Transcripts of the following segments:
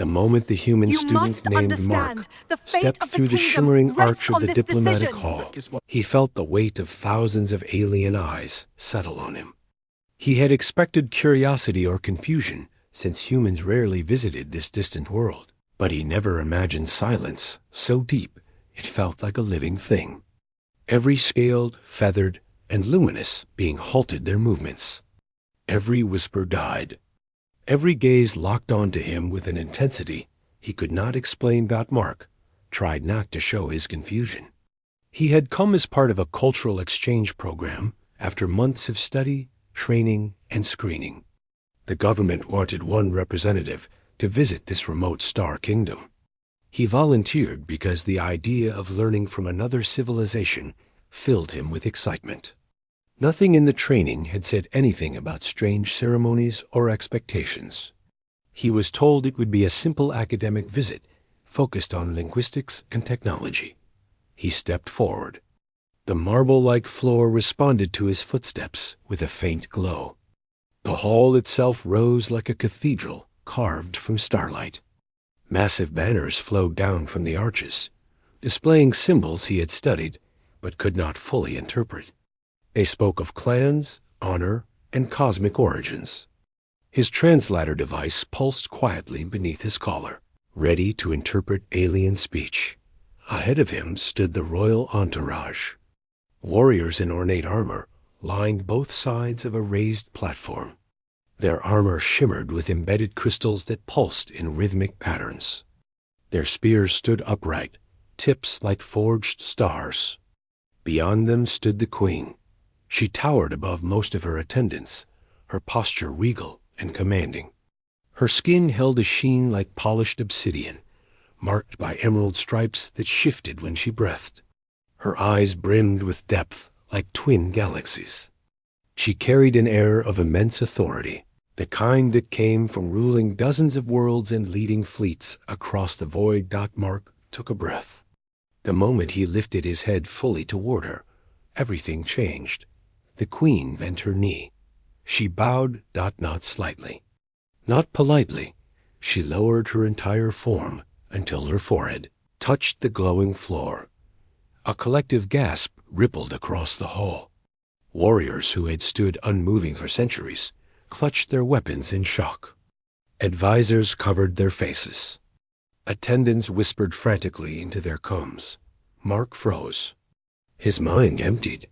The moment the human You student must named understand, Mark the fate stepped of the through the kingdom shimmering rests arch of on the this diplomatic decision. hall, he felt the weight of thousands of alien eyes settle on him. He had expected curiosity or confusion, since humans rarely visited this distant world, but he never imagined silence so deep it felt like a living thing. Every scaled, feathered, and luminous being halted their movements. Every whisper died. Every gaze locked onto him with an intensity he could not explain. Mark tried not to show his confusion. He had come as part of a cultural exchange program after months of study, training, and screening. The government wanted one representative to visit this remote star kingdom. He volunteered because the idea of learning from another civilization filled him with excitement. Nothing in the training had said anything about strange ceremonies or expectations. He was told it would be a simple academic visit focused on linguistics and technology. He stepped forward. The marble-like floor responded to his footsteps with a faint glow. The hall itself rose like a cathedral carved from starlight. Massive banners flowed down from the arches, displaying symbols he had studied but could not fully interpret. They spoke of clans, honor, and cosmic origins. His translator device pulsed quietly beneath his collar, ready to interpret alien speech. Ahead of him stood the royal entourage. Warriors in ornate armor lined both sides of a raised platform. Their armor shimmered with embedded crystals that pulsed in rhythmic patterns. Their spears stood upright, tips like forged stars. Beyond them stood the queen. She towered above most of her attendants, her posture regal and commanding. Her skin held a sheen like polished obsidian, marked by emerald stripes that shifted when she breathed. Her eyes brimmed with depth like twin galaxies. She carried an air of immense authority, the kind that came from ruling dozens of worlds and leading fleets across the void. Mark took a breath. The moment he lifted his head fully toward her, everything changed. The queen bent her knee. She bowed. Not slightly. Not politely. She lowered her entire form until her forehead touched the glowing floor. A collective gasp rippled across the hall. Warriors who had stood unmoving for centuries clutched their weapons in shock. Advisors covered their faces. Attendants whispered frantically into their combs. Mark froze. His mind emptied.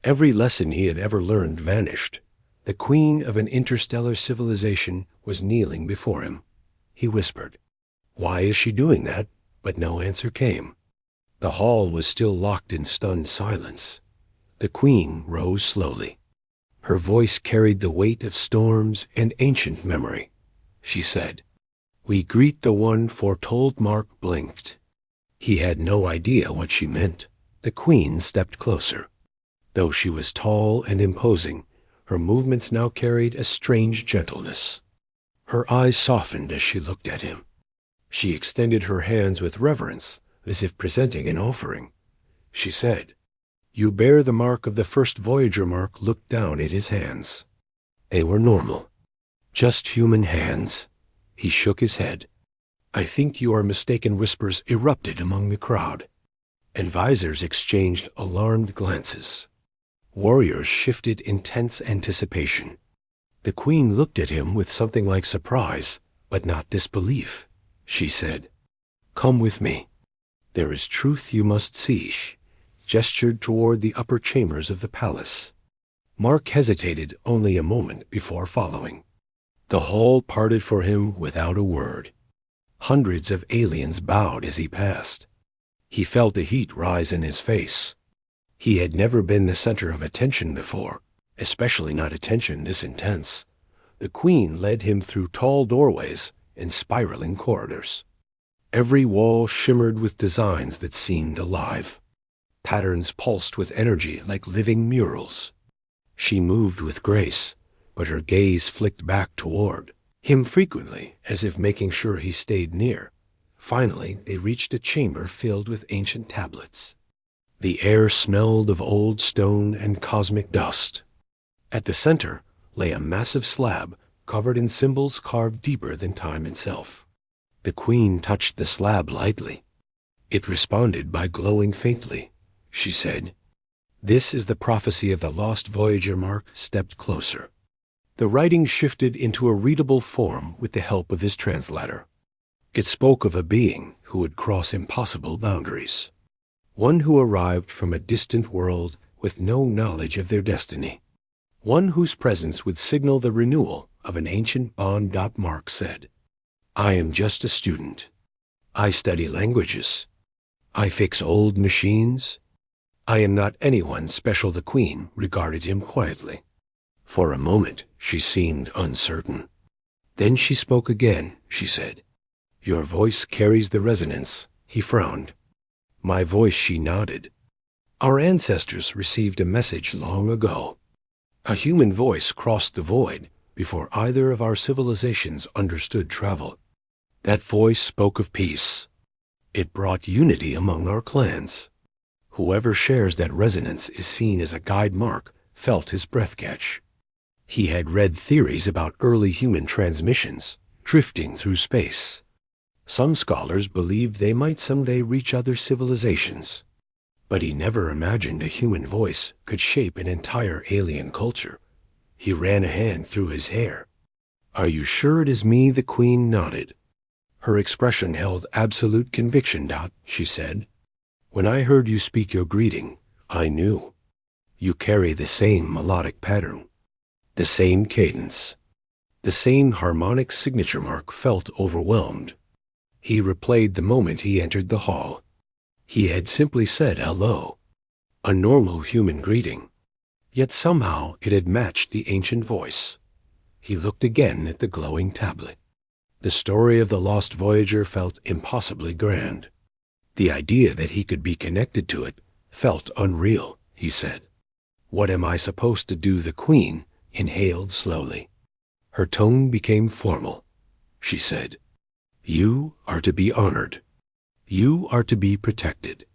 Every lesson he had ever learned vanished. The queen of an interstellar civilization was kneeling before him. He whispered, "Why is she doing that?" But no answer came. The hall was still locked in stunned silence. The queen rose slowly. Her voice carried the weight of storms and ancient memory. She said, "We greet the one foretold." Mark blinked. He had no idea what she meant. The queen stepped closer. Though she was tall and imposing, her movements now carried a strange gentleness. Her eyes softened as she looked at him. She extended her hands with reverence, as if presenting an offering. She said, "You bear the mark of the first voyager." Mark looked down at his hands. They were normal. Just human hands. He shook his head. "I think you are mistaken." Whispers erupted among the crowd. Advisors exchanged alarmed glances. Warriors shifted in tense anticipation. The queen looked at him with something like surprise, but not disbelief. She said, "Come with me. There is truth you must see." She gestured toward the upper chambers of the palace. Mark hesitated only a moment before following. The hall parted for him without a word. Hundreds of aliens bowed as he passed. He felt the heat rise in his face. He had never been the center of attention before, especially not attention this intense. The queen led him through tall doorways and spiraling corridors. Every wall shimmered with designs that seemed alive. Patterns pulsed with energy like living murals. She moved with grace, but her gaze flicked back toward him frequently, as if making sure he stayed near. Finally, they reached a chamber filled with ancient tablets. The air smelled of old stone and cosmic dust. At the center lay a massive slab covered in symbols carved deeper than time itself. The queen touched the slab lightly. It responded by glowing faintly. She said, "This is the prophecy of the lost voyager." Mark stepped closer. The writing shifted into a readable form with the help of his translator. It spoke of a being who would cross impossible boundaries, one who arrived from a distant world with no knowledge of their destiny, one whose presence would signal the renewal of an ancient bond. Mark said, "I am just a student. I study languages. I fix old machines. I am not anyone special." The queen regarded him quietly. For a moment, she seemed uncertain. Then she spoke again. She said, "Your voice carries the resonance." He frowned. "My voice," she nodded. "Our ancestors received a message long ago. A human voice crossed the void before either of our civilizations understood travel. That voice spoke of peace. It brought unity among our clans. Whoever shares that resonance is seen as a guide." Mark felt his breath catch. He had read theories about early human transmissions drifting through space. Some scholars believed they might someday reach other civilizations. But he never imagined a human voice could shape an entire alien culture. He ran a hand through his hair. "Are you sure it is me?" The queen nodded. Her expression held absolute conviction. She said, "When I heard you speak your greeting, I knew. You carry the same melodic pattern, the same cadence, the same harmonic signature." Mark felt overwhelmed. He replayed the moment he entered the hall. He had simply said hello, a normal human greeting, yet somehow it had matched the ancient voice. He looked again at the glowing tablet. The story of the lost voyager felt impossibly grand. The idea that he could be connected to it felt unreal. He said, "What am I supposed to do?" The queen inhaled slowly. Her tone became formal. She said, "You are to be honored. You are to be protected.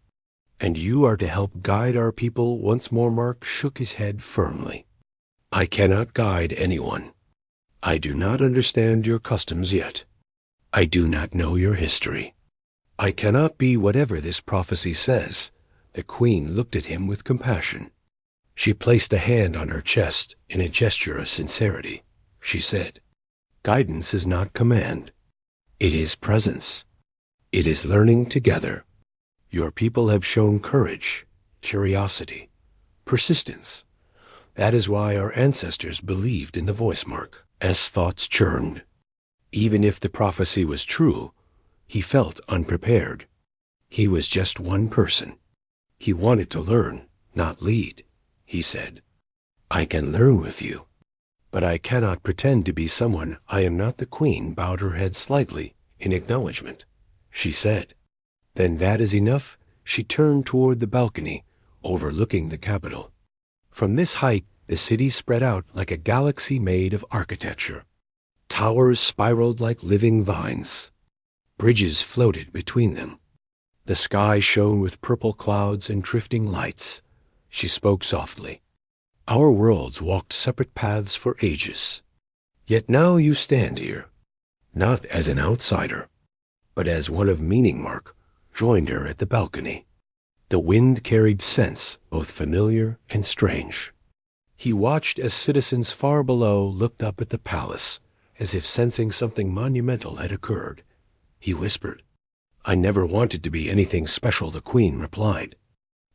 And you are to help guide our people once more." Mark shook his head firmly. "I cannot guide anyone. I do not understand your customs yet. I do not know your history. I cannot be whatever this prophecy says." The queen looked at him with compassion. She placed a hand on her chest in a gesture of sincerity. She said, "Guidance is not command. It is presence. It is learning together. Your people have shown courage, curiosity, persistence. That is why our ancestors believed in the voice." Mark, as thoughts churned. Even if the prophecy was true, he felt unprepared. He was just one person. He wanted to learn, not lead. He said, "I can learn with you, but I cannot pretend to be someone I am not." The queen bowed her head slightly in acknowledgement. She said, "Then that is enough." She turned toward the balcony overlooking the capital. From this height, the city spread out like a galaxy made of architecture. Towers spiraled like living vines. Bridges floated between them. The sky shone with purple clouds and drifting lights. She spoke softly. "Our worlds walked separate paths for ages. Yet now you stand here, not as an outsider, but as one of meaning." Mark joined her at the balcony. The wind carried scents both familiar and strange. He watched as citizens far below looked up at the palace, as if sensing something monumental had occurred. He whispered, "I never wanted to be anything special." The queen replied,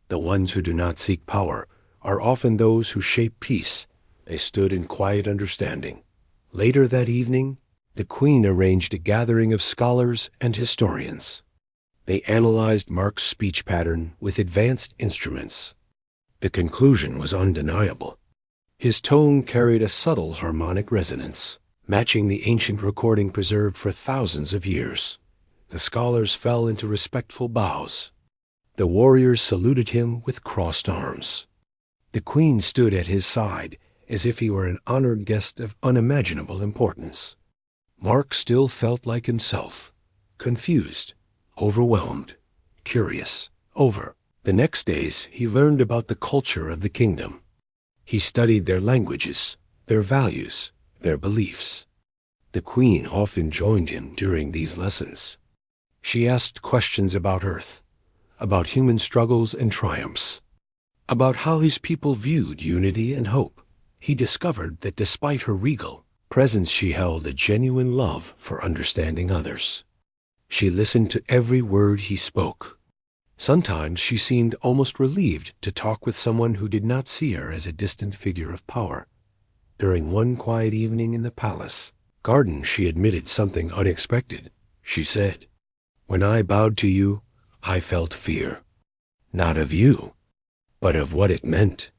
"The ones who do not seek power are often those who shape peace." They stood in quiet understanding. Later that evening, the queen arranged a gathering of scholars and historians. They analyzed Mark's speech pattern with advanced instruments. The conclusion was undeniable. His tone carried a subtle harmonic resonance, matching the ancient recording preserved for thousands of years. The scholars fell into respectful bows. The warriors saluted him with crossed arms. The queen stood at his side as if he were an honored guest of unimaginable importance. Mark still felt like himself, confused, overwhelmed, curious. The next days, he learned about the culture of the kingdom. He studied their languages, their values, their beliefs. The Queen often joined him during these lessons. She asked questions about Earth, about human struggles and triumphs, about how his people viewed unity and hope. He discovered that despite her regal presence, she held a genuine love for understanding others. She listened to every word he spoke. Sometimes she seemed almost relieved to talk with someone who did not see her as a distant figure of power. During one quiet evening in the palace garden, she admitted something unexpected. She said, "When I bowed to you, I felt fear. Not of you, but of what it meant."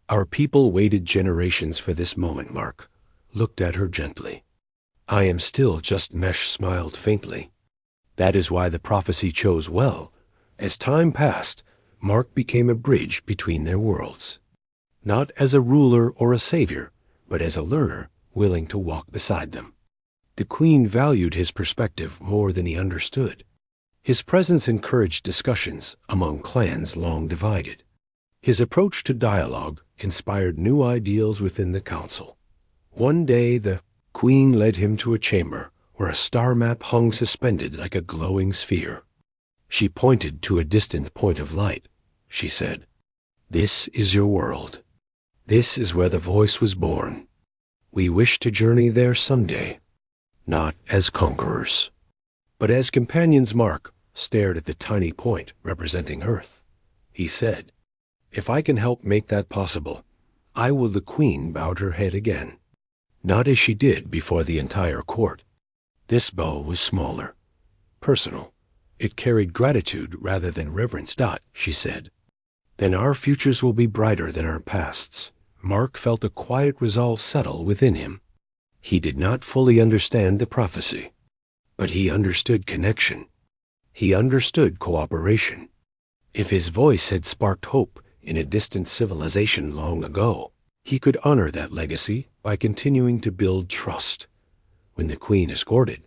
Our people waited generations for this moment. Mark looked at her gently. "I am still just," Mesh smiled faintly. "That is why the prophecy chose well." As time passed, Mark became a bridge between their worlds. Not as a ruler or a savior, but as a learner willing to walk beside them. The Queen valued his perspective more than he understood. His presence encouraged discussions among clans long divided. His approach to dialogue inspired new ideals within the council. One day the Queen led him to a chamber where a star map hung suspended like a glowing sphere. She pointed to a distant point of light. She said, "This is your world. This is where the voice was born. We wish to journey there someday, not as conquerors, but as companions." Mark stared at the tiny point representing Earth. He said, "If I can help make that possible, I will." The Queen bowed her head again, not as she did before the entire court. This bow was smaller, personal. It carried gratitude rather than reverence. She said, "Then our futures will be brighter than our pasts." Mark felt a quiet resolve settle within him. He did not fully understand the prophecy, but he understood connection. He understood cooperation. If his voice had sparked hope in a distant civilization long ago, he could honor that legacy by continuing to build trust. When the Queen escorted